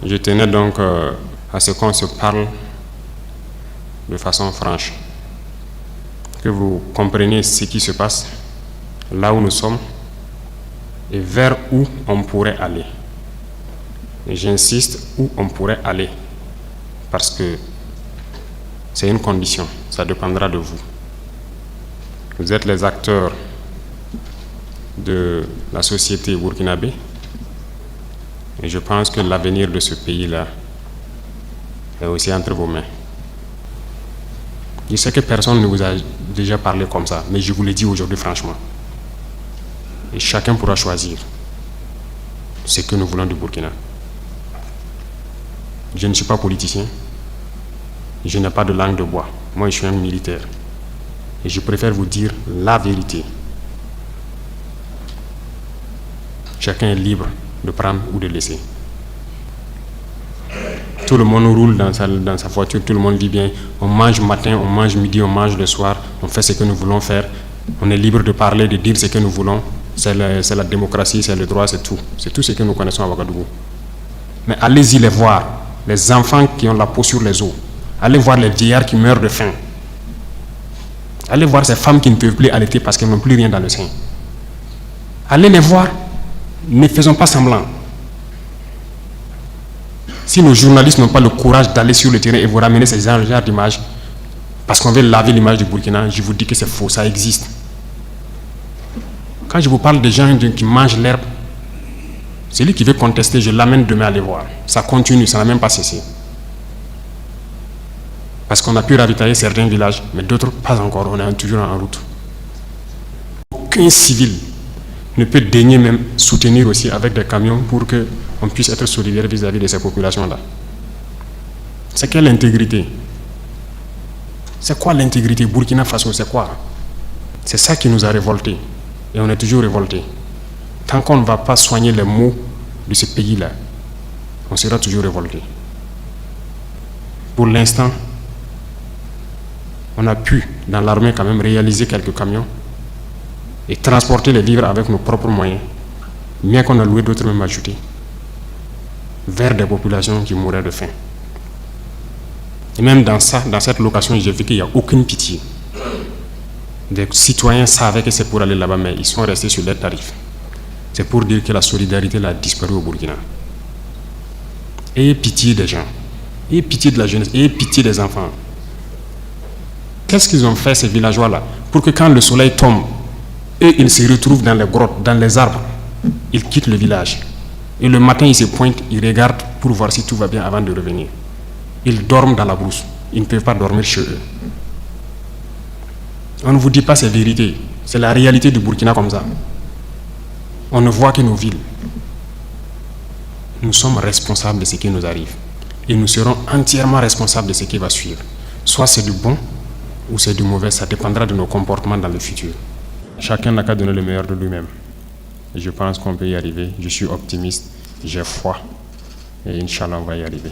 Je tenais donc à ce qu'on se parle de façon franche, que vous compreniez ce qui se passe, là où nous sommes et vers où on pourrait aller. Et j'insiste, où on pourrait aller, parce que c'est une condition, ça dépendra de vous. Vous êtes les acteurs de la société burkinabé et je pense que l'avenir de ce pays-là est aussi entre vos mains. Je sais que personne ne vous a déjà parlé comme ça, mais je vous le dis aujourd'hui franchement. Et chacun pourra choisir ce que nous voulons du Burkina. Je ne suis pas politicien, je n'ai pas de langue de bois. Moi, je suis un militaire. Et je préfère vous dire la vérité. Chacun est libre de prendre ou de laisser. Tout le monde roule dans sa voiture, tout le monde vit bien. On mange matin, on mange midi, on mange le soir. On fait ce que nous voulons faire. On est libre de parler, de dire ce que nous voulons. C'est la démocratie, c'est le droit, c'est tout. C'est tout ce que nous connaissons à Ouagadougou. Mais allez-y les voir, les enfants qui ont la peau sur les os. Allez voir les vieillards qui meurent de faim. Allez voir ces femmes qui ne peuvent plus allaiter parce qu'elles n'ont plus rien dans le sein. Allez les voir. Ne faisons pas semblant. Si nos journalistes n'ont pas le courage d'aller sur le terrain et vous ramener ces genres d'images, parce qu'on veut laver l'image du Burkina, je vous dis que c'est faux, ça existe. Quand je vous parle des gens qui mangent l'herbe, celui qui veut contester, je l'amène demain à les voir. Ça continue, ça n'a même pas cessé. Parce qu'on a pu ravitailler certains villages, mais d'autres pas encore, on est toujours en route. Aucun civil ne peut daigner même soutenir aussi avec des camions pour qu'on puisse être solidaire vis-à-vis de ces populations-là. C'est quelle intégrité? C'est quoi l'intégrité? Burkina Faso, c'est quoi? C'est ça qui nous a révoltés. Et on est toujours révoltés. Tant qu'on ne va pas soigner les maux de ce pays-là, on sera toujours révoltés. Pour l'instant, on a pu, dans l'armée quand même, réaliser quelques camions et transporter les vivres avec nos propres moyens, bien qu'on a loué d'autres même ajoutés, vers des populations qui mouraient de faim. Et même dans cette location, j'ai vu qu'il n'y a aucune pitié. Des citoyens savaient que c'est pour aller là-bas, mais ils sont restés sur leurs tarifs. C'est pour dire que la solidarité a disparu au Burkina. Ayez pitié des gens, ayez pitié de la jeunesse, ayez pitié des enfants. Qu'est-ce qu'ils ont fait, ces villageois-là, pour que quand le soleil tombe, eux, ils se retrouvent dans les grottes, dans les arbres, ils quittent le village. Et le matin, ils se pointent, ils regardent pour voir si tout va bien avant de revenir. Ils dorment dans la brousse, ils ne peuvent pas dormir chez eux. On ne vous dit pas ces vérités, c'est la réalité du Burkina comme ça. On ne voit que nos villes. Nous sommes responsables de ce qui nous arrive. Et nous serons entièrement responsables de ce qui va suivre. Soit c'est du bon, ou c'est du mauvais, ça dépendra de nos comportements dans le futur. Chacun n'a qu'à donner le meilleur de lui-même. Et je pense qu'on peut y arriver. Je suis optimiste, j'ai foi. Et Inch'Allah, on va y arriver.